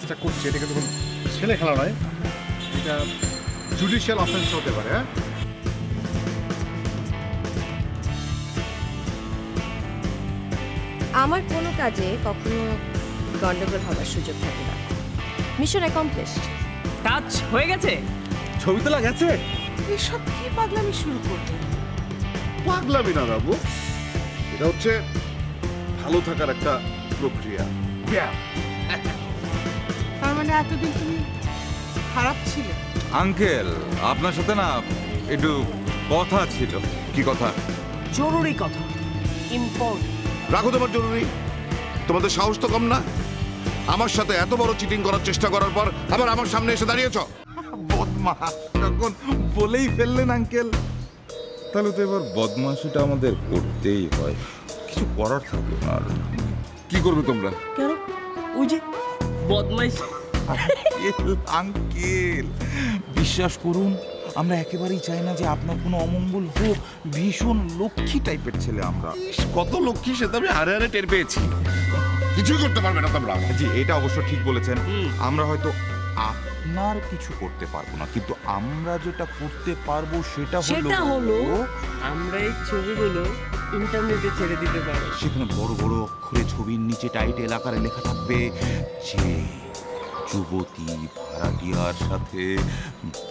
কাজটা করছি এটা কিন্তু ছেলে খেলা নয়, এটা জুডিশিয়াল অফেন্স হতে পারে। হ্যাঁ, আমার কোনো কাজে কখনো গন্ডগোল হওয়ার সুযোগ থাকে না। Mission accomplished. কাজ হয়ে গেছে, ছবি তোলা গেছে। এসব কি পাগলামি শুরু করবে? পাগলামি না বাবু, এটা হচ্ছে ভালো থাকার একটা প্রক্রিয়া। তার মানে এতদিন তুমি খারাপ ছিলে? আঙ্কেল, আপনার সাথে না একটু কথা ছিল। কি কথা? জরুরি কথা, ইম্পর্টেন্ট। রাখো তোমার জরুরি। তোমাদের সাহস তো কম না, আমার সাথে এত বড় চিটিং করার চেষ্টা করার পর আবার আমার সামনে এসে দাঁড়িয়েছ। বদমাস যখন বলেই ফেললেন আঙ্কেল, তাহলে তো এবার বদমাশিটা আমাদের করতেই হয়, কিছু করার থাকলো না। আর কি করবে তোমরা? কেন? ওই যে বদমাইশ। আঙ্কেল বিশ্বাস করুন, আমরা একেবারেই চাই না যে আপনার কোনো অমঙ্গল হোক। ভীষণ লক্ষ্মী টাইপের ছেলে আমরা। কত লক্ষ্মী সে তো আমি হারে হারে টের পেয়েছি। কিছুই করতে পারবে না তোমরা। জি, এটা অবশ্য ঠিক বলেছেন। আমরা হয়তো আপনার কিছু করতে পারবো না, কিন্তু আমরা যেটা করতে পারবো সেটা হলো আমরা এই ছবিগুলো ইন্টারনেটে ছেড়ে দিতে পারি। সেখানে বড় বড় অক্ষরে ছবির নিচে টাইটেল আকারে লেখা থাকবে যে যুবতী ভাড়াটিয়ার সাথে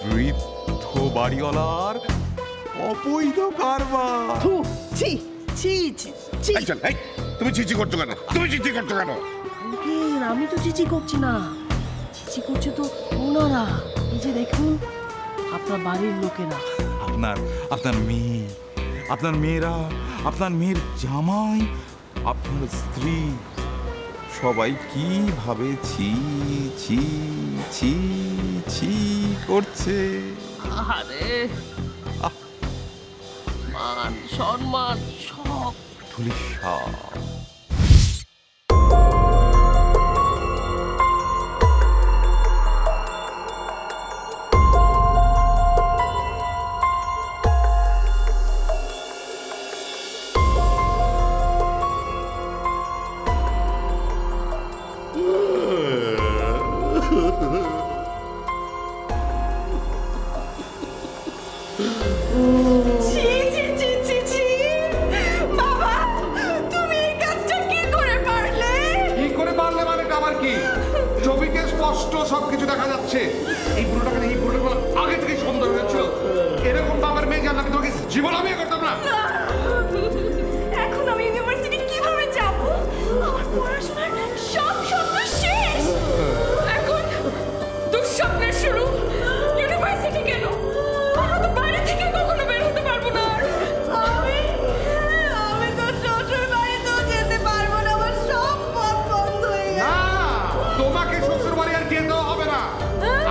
বৃদ্ধ বাড়িওয়ালার অবৈধ কারবার। ছি ছি ছি ছি। তুমি চিচি করছো কেন? তুমি চিচি করছো কেন? আঙ্কেল, আমি তো চিচি করছি না, চিচি করছে তো ওনারা। এই যে দেখুন, আপনার বাড়ির লোকেরা, আপনার মেয়ে, আপনার মেয়েরা, আপনার মেয়ের জামাই, আপনার স্ত্রী, সবাই কিভাবে ছি ছি ছি ছি করছে। আরে মান সম্মান সব ধুলিসাৎ। ছবিতে স্পষ্ট সবকিছু দেখা যাচ্ছে। এই পুরোটাকে এই পুরোটা আগে থেকে সুন্দর হয়েছিল। এরকম বাবার মেয়ে জানা তোমাকে জীবন আমি করতাম না। এখন আমি ইউনিভার্সিটি কিভাবে যাব? আমার পড়াশোনার সব স্বপ্ন শেষ। এখন দুঃস্বপ্নের শুরু। ইউনিভার্সিটি কেন? আমরা তো বাইরে থেকে কখনো বের হতে পারবো না। আমি তো শ্বশুর বাড়িতেও যেতে পারবো না। আমার সব পথ বন্ধ হয়ে গেছে। তোমাকে শ্বশুর বাড়ি আর যেতে হবে না।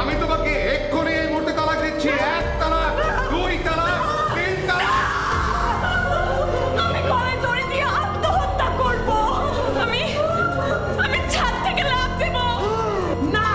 আমি তোমাকে এক্ষুনি এই মুহূর্তে তালাক দিচ্ছি। 1 তালাক, 2 তালাক, 3 তালাক। আমি গলায় দড়ি দিয়ে আত্মহত্যা করব। আমি ছাদ থেকে লাফ দেব। না,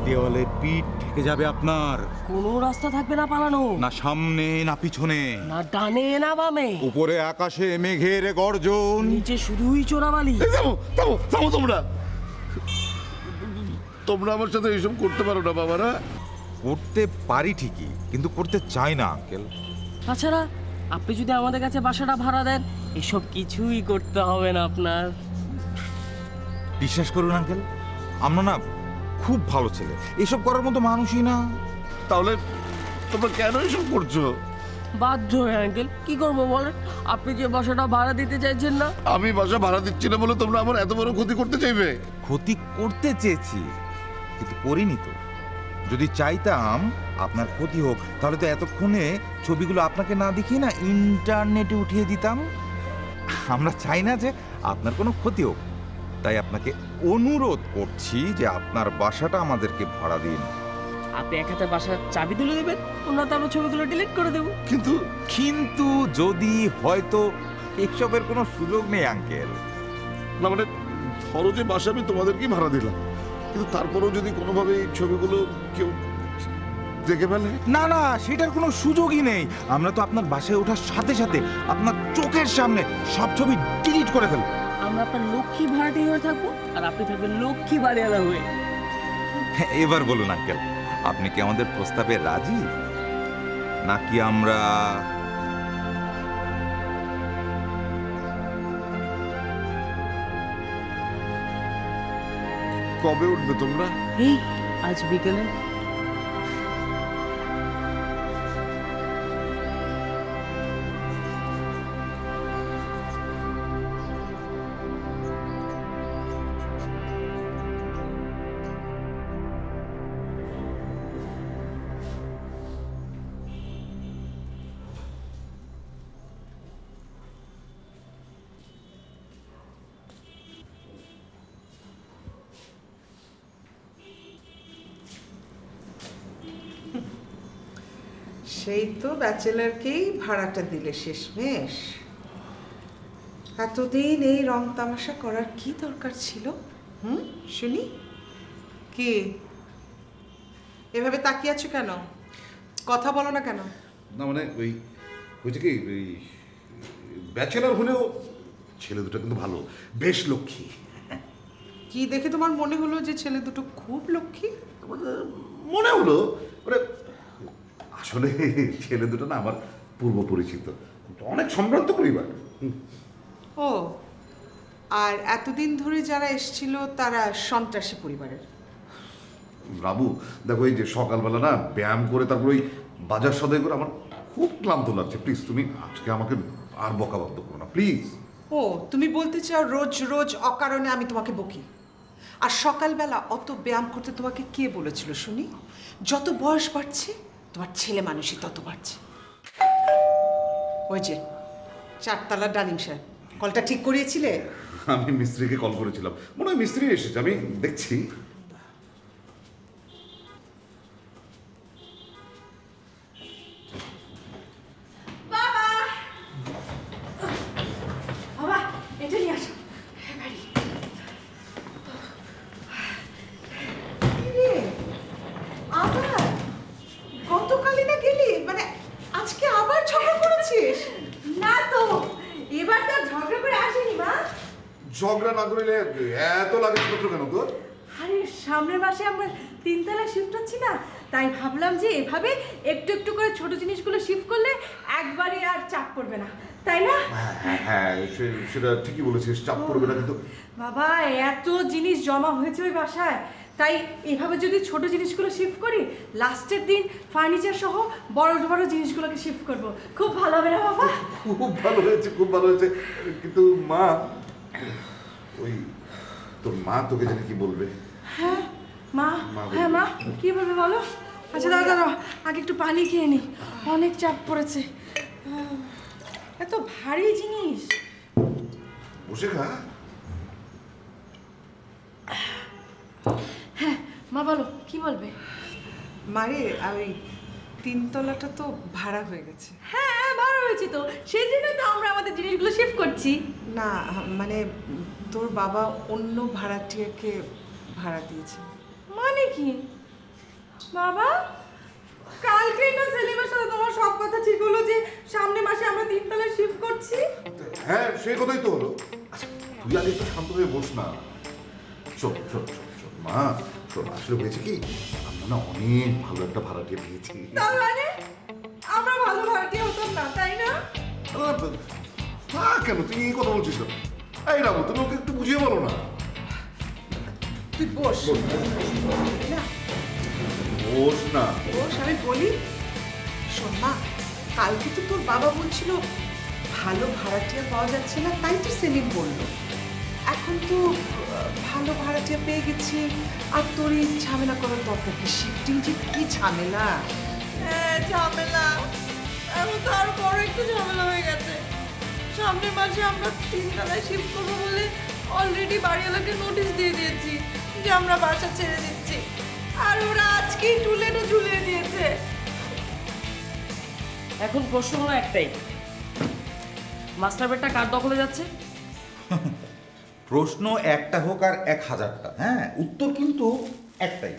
দেওয়ালে পিঠ ঠেকে যাবে আপনার। কোনো রাস্তা থাকবে না পালানো, না সামনে না পিছনে, না ডানে না বামে। উপরে আকাশে মেঘের গর্জন, নিচে শুধুই চোরাবালি। থামো থামো থামো তোমরা। তোমরা আমার সাথে এইসব করতে পারো না বাবারা। করতে পারি ঠিকই, কিন্তু করতে চাই না আঙ্কেল। তাছাড়া আপনি যদি আমাদের কাছে বাসাটা ভাড়া দেন, এসব কিছুই করতে হবে না আপনার। বিশ্বাস করুন আঙ্কেল, আমরা না খুব ভালো ছেলে, এসব করার মতো মানুষই না। তাহলে তোমরা কেন এসব করছো? বাধ্য হয়ে আঙ্কেল, কি করবো বলেন? আপনি যে বাসাটা ভাড়া দিতে চাইছেন না। আমি বাসা ভাড়া দিচ্ছি না বলে তোমরা আমার এত বড় ক্ষতি করতে চাইবে? ক্ষতি করতে চেয়েছি, কিন্তু করিনি তো। যদি চাইতাম আপনার ক্ষতি হোক, তাহলে তো এতক্ষণে ছবিগুলো আপনাকে না দেখিয়ে না ইন্টারনেটে উঠিয়ে দিতাম। আমরা চাই না যে আপনার কোনো ক্ষতি হোক, তাই আপনাকে অনুরোধ করছি যে আপনার বাসাটা আমাদেরকে ভাড়া দিন। আপনি এক হাতে বাসার চাবি তুলে দেবেন, ওনাতে আমরা ছবিগুলো ডিলিট করে দেবো। কিন্তু যদি হয়তো এসবের কোনো সুযোগ নেই আঙ্কেল। না মানে ধরো যে বাসা আমি তোমাদেরকেই ভাড়া দিলাম, কিন্তু তারপরেও যদি কোনোভাবে এই ছবিগুলো কেউ দেখে ফেলে। না না, সেটার কোনো সুযোগই নেই। আমরা তো আপনার বাসায় ওঠার সাথে সাথে আপনার চোখের সামনে সব ছবি ডিলিট করে ফেলবো। আমরা আপনার লক্ষ্মী ভাড়াটি হয়ে থাকবো আর আপনি থাকবেন লক্ষ্মী বাড়িওয়ালা হয়ে। এবার বলুন আঙ্কেল, আপনি কি আমাদের প্রস্তাবে রাজি, নাকি আমরা কবে উঠবে তোমরা? এই আজ বিকেলে। সেই তো ব্যাচেলারকেই ভাড়াটা দিলে শেষমেশ। এতদিন এই রং তামাশা করার কি দরকার ছিল? শুনি কি এভাবে তাকিয়ে আছো কেন? কথা বলো না কেন? না মানে ওই হয়েছে কি, ওই ব্যাচেলার হলেও ছেলে দুটো কিন্তু ভালো, বেশ লক্ষ্মী। কি দেখে তোমার মনে হলো যে ছেলে দুটো খুব লক্ষ্মী? মনে হলো মানে আসলে ছেলে দুটো না আমার পূর্ব পরিচিত, অনেক সম্ভ্রান্ত পরিবার। ও, আর এতদিন ধরে যারা এসছিল তারা সন্ত্রাসী পরিবারের? রাবু দেখো, এই যে সকালবেলা না ব্যায়াম করে তারপর ওই বাজার সদাই করে আমার খুব ক্লান্ত লাগছে। প্লিজ তুমি আজকে আমাকে আর বকাবদ্ধ করো না প্লিজ। ও, তুমি বলতে চাও রোজ রোজ অকারণে আমি তোমাকে বকি? আর সকালবেলা অত ব্যায়াম করতে তোমাকে কে বলেছিল শুনি? যত বয়স বাড়ছে তোমার ছেলে মানুষই তত বাড়ছে। ওই যে 4 তলার ডালিম সাহেব, কলটা ঠিক করিয়েছিলে? আমি মিস্ত্রিকে কল করেছিলাম, মনে হয় মিস্ত্রি এসেছে, আমি দেখছি। বাবা এটা নিয়ে আসো। আবার গতকালই না গেলি, মানে আজকে আবার ঝগড়া করেছিস? না তো, এবার তো ঝগড়া করে আসেনি মা। ঝগড়া না করলে এত লাগেজপত্র কেন তোর? আরে সামনের মাসে আমরা 3 তলা শিফট হচ্ছি না, তাই ভাবলাম যে এভাবে একটু একটু করে ছোট জিনিসগুলো শিফট করলে একবারে আর চাপ পড়বে না, তাই না? হ্যাঁ সেটা ঠিকই বলেছিস, চাপ পড়বে না। কিন্তু বাবা এত জিনিস জমা হয়েছে ওই বাসায়, তাই এভাবে যদি ছোট জিনিসগুলো শিফট করি, লাস্টের দিন ফার্নিচার সহ বড় বড় জিনিসগুলোকে শিফট করব। খুব ভালো হবে না বাবা? খুব ভালো হয়েছে, খুব ভালো হয়েছে। কিন্তু মা, ওই তোর মা তোকে জানি কি বলবে? হ্যাঁ মা, হ্যাঁ মা কি বলবে বলো? আচ্ছা দাঁড়া দাঁড়া, আগে একটু পানি খেয়ে নি, অনেক চাপ পড়েছে। এত ভারী জিনিস। বসে খা। হ্যাঁ মা বলো, কি বলবে? মারে, ওই 3 তলাটা তো ভাড়া হয়ে গেছে। হ্যাঁ ভাড়া হয়েছে তো, সেই জন্যই তো আমরা আমাদের জিনিসগুলো শিফট করছি। না মানে তোর বাবা অন্য ভাড়াটিয়াকে ভাড়া দিয়েছে। মানে কি বাবা? কালকেই না সেলিমের সাথে তোমার সব কথা ঠিক হলো যে সামনের মাসে আমরা 3 তলায় শিফট করছি। হ্যাঁ সেই কথাই তো হলো। আচ্ছা তুই আগে একটু শান্ত হয়ে বস না। শোন শোন শোন মা, শোন, আসলে হয়েছে কি, আমরা না অনেক ভালো একটা ভাড়াটিয়া পেয়েছি। তার মানে আমরা ভালো ভাড়াটিয়া হতাম না, তাই না? তা কেন তুই এই কথা বলছিস? এই রাবু, তুমি ওকে একটু বুঝিয়ে বলো না। তুই বস না, বস না। বস, আমি বলি। শোন মা, কালকে তো তোর বাবা বলছিল ভালো ভাড়াটিয়া পাওয়া যাচ্ছে না, তাই তো সেলিম বললো। এখন তো ভালো ভাড়াটিয়া পেয়ে গেছি, আর তোর এই ঝামেলা করার দরকার কি? শিফটিং যে কি ঝামেলা! হ্যাঁ ঝামেলা, এখন তো আরো বড় একটু ঝামেলা হয়ে গেছে। সামনের মাসে আমরা 3 তলায় শিফট করবো বলে অলরেডি বাড়িওয়ালাকে নোটিশ দিয়ে দিয়েছি যে আমরা বাসা ছেড়ে দিচ্ছি, আর ওরা আজকেই টুলেটও ঝুলিয়ে দিয়েছে। এখন প্রশ্ন হলো একটাই, মাস্টার বেডটা কার দখলে যাচ্ছে? প্রশ্ন একটা হোক আর 1000টা, হ্যাঁ, উত্তর কিন্তু একটাই,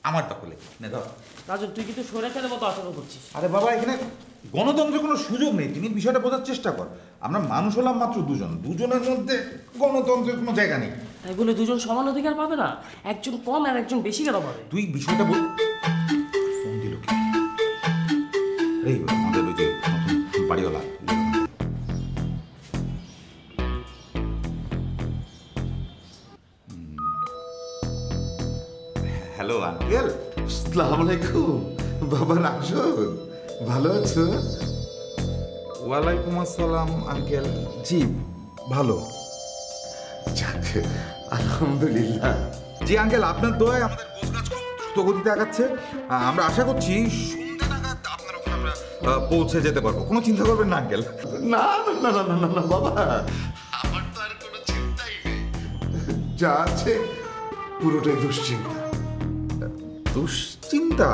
আমার দখলে। নে ধর। রাজন, তুই কিন্তু স্বৈরাচারের মতো আচরণ করছিস। আরে বাবা, এখানে গণতন্ত্রের কোনো সুযোগ নেই। তুমি বিষয়টা বোঝার চেষ্টা কর। আমরা মানুষ হলাম মাত্র দুজনের মধ্যে গণতন্ত্রের কোনো জায়গা নেই। তাই বলে দুজন সমান অধিকার পাবে না? একজন কম আর একজন বেশি কেন পাবে? তুই বিষয়টা বল। ফোন দিল কি? এই আমাদের ওই যে নতুন বাড়িওয়ালা। Hello uncle. আসসালামু আলাইকুম বাবা রাজন, ভালো আছো? ওয়ালাইকুম আসসালাম আঙ্কেল। জি ভালো। যাক, আলহামদুলিল্লাহ। জি আঙ্কেল, আপনার দোয়ায় আমাদের গোছগাছ খুব দ্রুত গতিতে আগাচ্ছে। আমরা আশা করছি সন্ধ্যা নাগাদ আপনার ওখানে আমরা পৌঁছে যেতে পারবো। কোনো চিন্তা করবেন না আঙ্কেল। না না না না না না বাবা, আমার তো আর কোনো চিন্তাই নেই। যা আছে পুরোটাই দুশ্চিন্তা। দুশ্চিন্তা?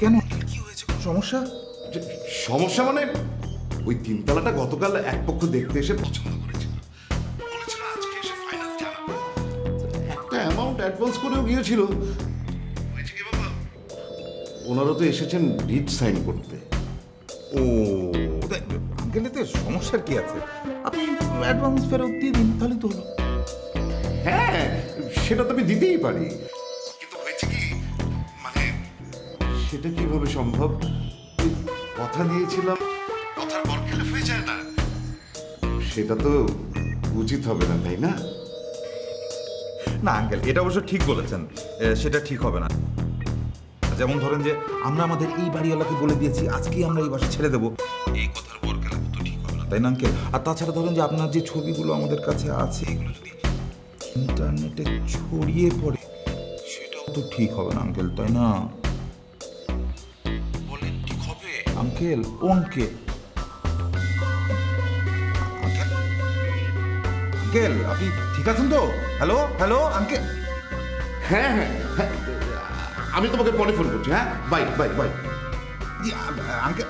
কেন? কি হয়েছে? কোনো সমস্যা? সমস্যা মানে ওই তিনতলাটা গতকাল এক পক্ষ দেখতে এসে পছন্দ করেছিল, বলেছিল আজকে এসে ফাইনাল জানাবো। একটা অ্যামাউন্ট অ্যাডভান্স করেও গিয়েছিল। হয়েছে কি বাবা, ওনারা তো এসেছেন ডিড সাইন করতে। ও আঙ্কেল, এতে সমস্যার কি আছে? আপনি অ্যাডভান্স ফেরত দিয়ে দিন, তাহলে তো হলো। হ্যাঁ, সেটা তো আমি দিতেই পারি, কিন্তু হয়েছে কি মানে সেটা কিভাবে সম্ভব? ওই কথা দিয়েছিলাম, কথার বরখেলাপ হয়ে যায় না, সেটা তো উচিত হবে না, তাই না? না আঙ্কেল, এটা অবশ্য ঠিক বলেছেন, সেটা ঠিক হবে না। যেমন ধরেন যে আমরা আমাদের এই বাড়িওয়ালাকে বলে দিয়েছি আজকেই আমরা এই বাসা ছেড়ে দেবো, এই কথার বরখেলাপ তো ঠিক হবে না, তাই না আঙ্কেল? আর তাছাড়া ধরেন যে আপনার যে ছবিগুলো আমাদের কাছে আছে, এগুলো যদি ইন্টারনেটে ছড়িয়ে পড়ে, সেটাও তো ঠিক হবে না আঙ্কেল, তাই না? বলেন ঠিক হবে আঙ্কেল? ও আঙ্কেল, আঙ্কেল আপনি ঠিক আছেন তো? Hello hello uncle. হ্যাঁ হ্যাঁ হ্যাঁ, আমি তোমাকে পরে ফোন করছি। হ্যাঁ, বাই বাই বাই। জি আঙ্কেল।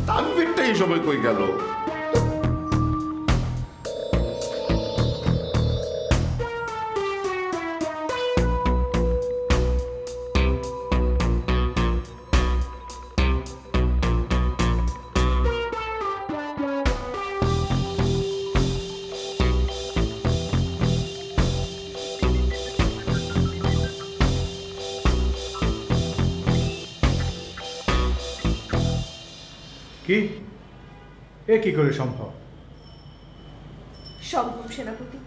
তানভীরটা এই সময় কই গেল? কি এ কি করে সম্ভব? সম্ভব সেনাপতি,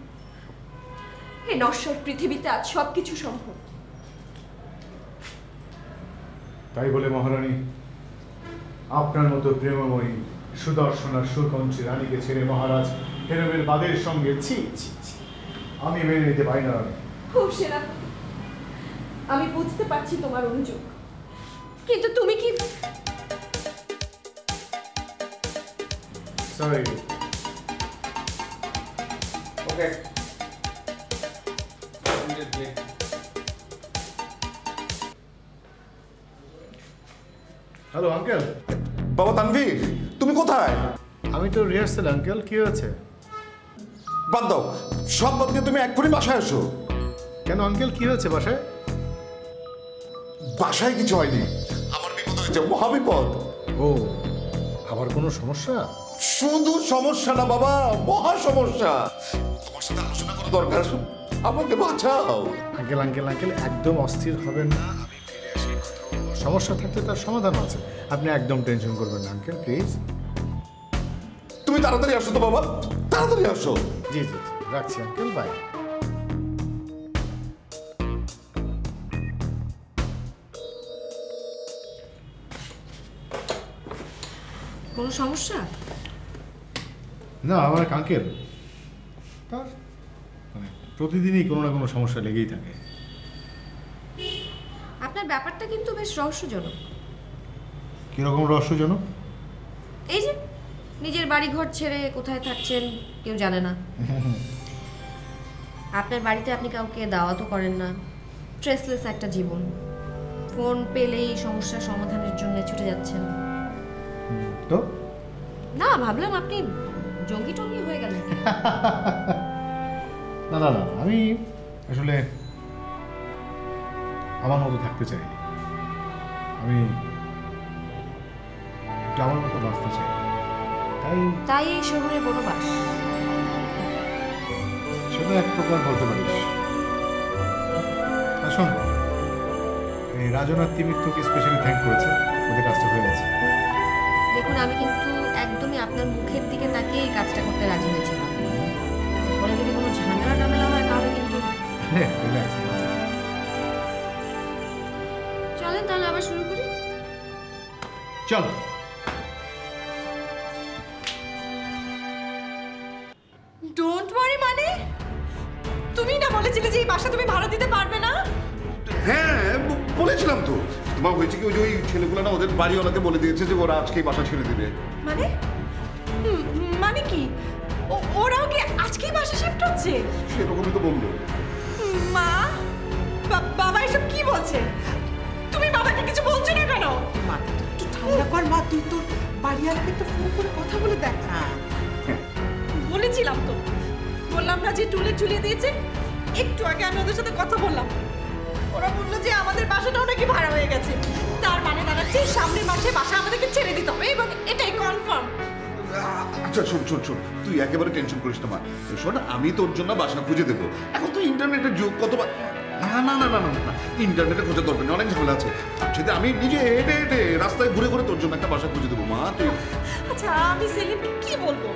এই নশ্বর পৃথিবীতে আজ সবকিছু সম্ভব। তাই বলে মহারানী, আপনার মতো প্রেমময়ী সুদর্শনা সুকঞ্চী রানীকে ছেড়ে মহারাজ হেরমের বাদের সঙ্গে ছি ছি ছি, আমি মেনে নিতে পারি না। ও সেনাপতি, আমি বুঝতে পারছি তোমার অনুযোগ, কিন্তু তুমি কি? সরি। ওকে, হ্যালো আঙ্কেল। বাবা তানভীর, তুমি কোথায়? আমি তো রিহার্সেল আঙ্কেল। কি হয়েছে? বাদ দাও, সব বাদ দিয়ে তুমি এক্ষুনি বাসায় আসো। কেন আঙ্কেল, কি হয়েছে বাসায়? বাসায় কিছু হয়নি, আমার বিপদ হয়েছে, মহাবিপদ। ও, আবার কোনো সমস্যা? শুধু সমস্যা না বাবা, মহা সমস্যা। তোমার সাথে আলোচনা করা দরকার, আমাকে বাঁচাও। আঙ্কেল আঙ্কেল আঙ্কেল, একদম অস্থির হবেন না। আমি ফিরে আসি, কথা বলবো। সমস্যা থাকলে তার সমাধান আছে, আপনি একদম টেনশন করবেন না আঙ্কেল, প্লিজ। তুমি তাড়াতাড়ি আসো তো বাবা, তাড়াতাড়ি আসো। জি জি জি, রাখছি আঙ্কেল, বাই। কোনো সমস্যা? না, আমার এক আঙ্কেল, তার মানে প্রতিদিনই কোনো না কোনো সমস্যা লেগেই থাকে। আপনার ব্যাপারটা কিন্তু বেশ রহস্যজনক। কীরকম রহস্যজনক? এই যে নিজের বাড়ি ঘর ছেড়ে কোথায় থাকছেন কেউ জানে না। আপনার বাড়িতে আপনি কাউকে দাওয়াতও করেন না, স্ট্রেসলেস একটা জীবন। ফোন পেলেই সমস্যার সমাধানের জন্য ছুটে যাচ্ছেন। তো না, ভাবলাম আপনি জঙ্গি টঙ্গি হয়ে গেলেন। না না না, আমি আসলে আমার মতো থাকতে চাই। আমি একটু আমার মতো বাঁচতে চাই। তাই এই শহরে বনবাস। সেটা এক প্রকার বলতে পারিস। শোন, এই রাজন আর তিমির তোকে স্পেশালি থ্যাংক করেছে, ওদের কাজটা হয়ে গেছে। দেখুন, আমি কিন্তু একদমই আপনার মুখের দিকে তাকিয়ে এই কাজটা করতে রাজি হয়েছিলাম। পরে যদি কোনো ঝামেলা টামেলা হয় তাহলে কিন্তু চলেন তাহলে আবার শুরু করি। চল। ডোন্ট ওয়ারি মানে তুমি না বলেছিলে যে এই বাসা তুমি ভাড়া দিতে পারবে না? হ্যাঁ বলেছিলাম তো। তোমার হয়েছে কি, ওই ছেলেগুলো না ওদের বাড়িওয়ালাকে বলে দিয়েছে যে ওরা আজকেই বাসা ছেড়ে দেবে। মানে মানে কি ওরাও কি আজকেই বাসা শিফট হচ্ছে? সেরকমই তো বললো। মা বাবা এসব কি বলছে? তুমি বাবাকে কিছু বলছো না কেন? মাথাটা একটু ঠান্ডা কর মা, তুই তোর বাড়িওয়ালাকে একটু ফোন করে কথা বলে দেখ না। বলেছিলাম তো, বললাম না যে টুলে ঝুলিয়ে দিয়েছে। একটু আগে আমি ওদের সাথে কথা বললাম, ওরা বললো যে আমাদের বাসাটাও নাকি ভাড়া হয়ে গেছে। তার মানে দাঁড়াচ্ছে সামনের মাসে বাসা আমাদেরকে ছেড়ে দিতে হবে এবং এটাই কনফার্ম। আচ্ছা শোন শোন শোন, তুই একেবারে টেনশন করিস না মা। শোন, আমি তোর জন্য বাসা খুঁজে দেবো। এখন তো ইন্টারনেটের যুগ, কতবার। না না না না না না, ইন্টারনেটে খোঁজার দরকার নেই, অনেক ঝামেলা আছে। সেটা আমি নিজে হেঁটে হেঁটে রাস্তায় ঘুরে ঘুরে তোর জন্য একটা বাসা খুঁজে দেবো মা। তুই আচ্ছা, আমি সেলিমকে কি বলবো?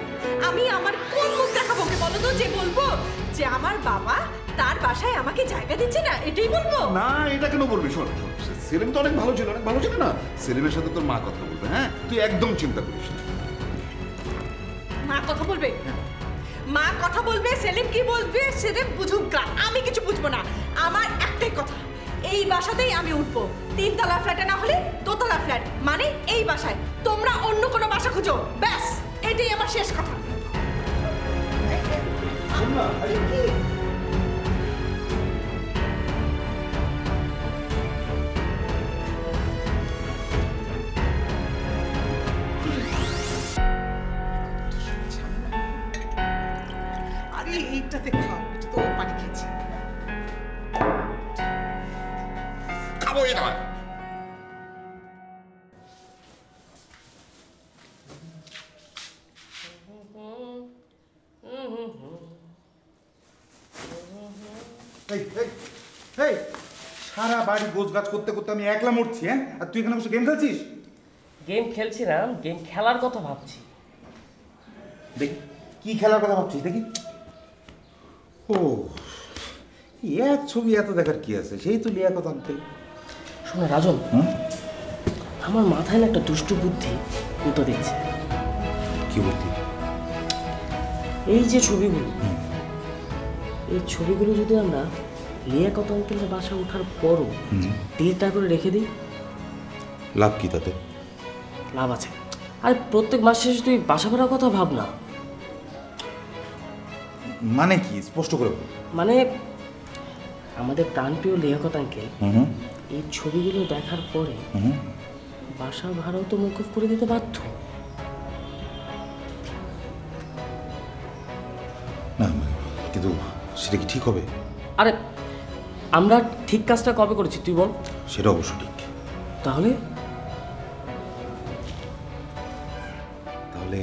আমি আমার কোন মুখ দেখাবো ওকে বলো তো? যে বলবো যে আমার বাবা তার বাসায় আমাকে জায়গা দিচ্ছে না, এটাই বলবো? না, এটা কেন বলবি? শোন শোন, সেলিম তো অনেক ভালো ছিল, অনেক ভালো ছিল না? সেলিমের সাথে তোর মা কথা বলবে। হ্যাঁ, তুই একদম চিন্তা করিস না। মা কথা বলবে? মা কথা বলবে, সেলিম কি বলবে সেলিম বুঝুক গা, আমি কিছু বুঝবো না। আমার একটাই কথা, এই বাসাতেই আমি উঠবো। 3 তলা ফ্ল্যাটে না হলে 2 তলা ফ্ল্যাট, মানে এই বাসায়। তোমরা অন্য কোনো বাসা খুঁজো, ব্যাস এটাই আমার শেষ কথা। আরে এইটাতে খাও, এটা তো পানি খেয়েছি। খাবো এটা। সারা বাড়ি গোছ গাছ করতে করতে আমি একলা মরছি। হ্যাঁ, আর তুই এখানে বসে গেম খেলছিস? গেম খেলছি না, গেম খেলার কথা ভাবছি। দেখি কি খেলার কথা ভাবছিস দেখি। ও, এক ছবি এত দেখার কি আছে? সেই তো লিয়াকত আনতে। শোনো রাজন, আমার মাথায় না একটা দুষ্টু বুদ্ধি উঠে দিচ্ছে। কি বুদ্ধি? এই যে ছবিগুলো, এই ছবিগুলো যদি আমরা লিয়াকত আঙ্কেলের বাসা ওঠার পরও ডিলিটটা করে রেখে দিই, লাভ কি তাতে? লাভ আছে। আর প্রত্যেক মাস শেষে তুই বাসা ভাড়ার কথা ভাব না। মানে কি? স্পষ্ট করে বল। মানে আমাদের প্রাণপ্রিয় লিয়াকত আঙ্কেল এই ছবিগুলো দেখার পরে বাসা ভাড়াও তো মকুফ করে দিতে বাধ্য। না, কিন্তু সেটা কি ঠিক হবে? আরে আমরা ঠিক কাজটা কবে করেছি তুই বল? সেটা অবশ্য ঠিক। তাহলে তাহলে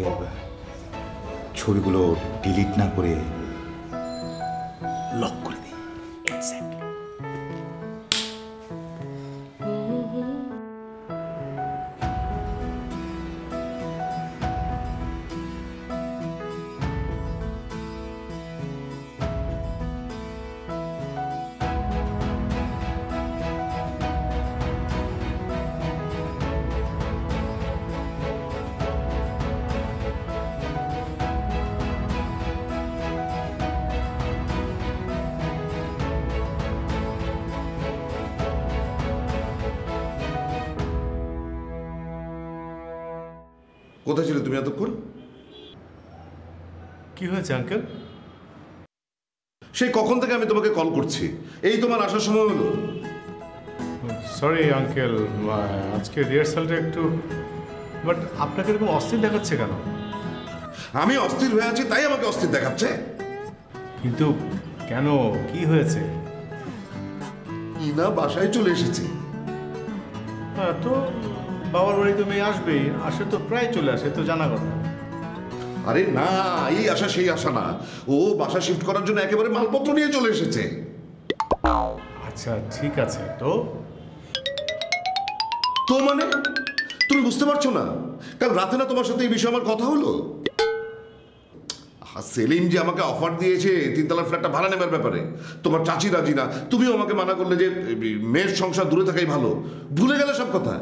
ছবিগুলো ডিলিট না করে লক করে দিই। কোথায় ছিলে তুমি এতক্ষণ? কি হয়েছে আঙ্কেল? সেই কখন থেকে আমি তোমাকে কল করছি, এই তোমার আসার সময় হলো। সরি আঙ্কেল, আজকে রিহার্সালটা একটু, বাট আপনাকে এরকম অস্থির দেখাচ্ছে কেন? আমি অস্থির হয়ে আছি তাই আমাকে অস্থির দেখাচ্ছে? কিন্তু কেন, কি হয়েছে? ইনা বাসায় চলে এসেছে। হ্যাঁ, তো বাবার বাড়ি তো মেয়ে আসবেই, আসে তো প্রায় চলে আসে, তো জানা কথা। আরে না, এই আশা সেই আশা না, ও বাসা শিফট করার জন্য একেবারে মালপত্র নিয়ে চলে এসেছে। আচ্ছা ঠিক আছে, তো তো মানে তুমি বুঝতে পারছো না? কাল রাতে না তোমার সাথে এই বিষয়ে আমার কথা হলো। সেলিম যে আমাকে অফার দিয়েছে 3 তলার ফ্ল্যাটটা ভাড়া নেবার ব্যাপারে, তোমার চাচি রাজি না, তুমিও আমাকে মানা করলে যে মেয়ের সংসার দূরে থাকাই ভালো, ভুলে গেলে সব কথা।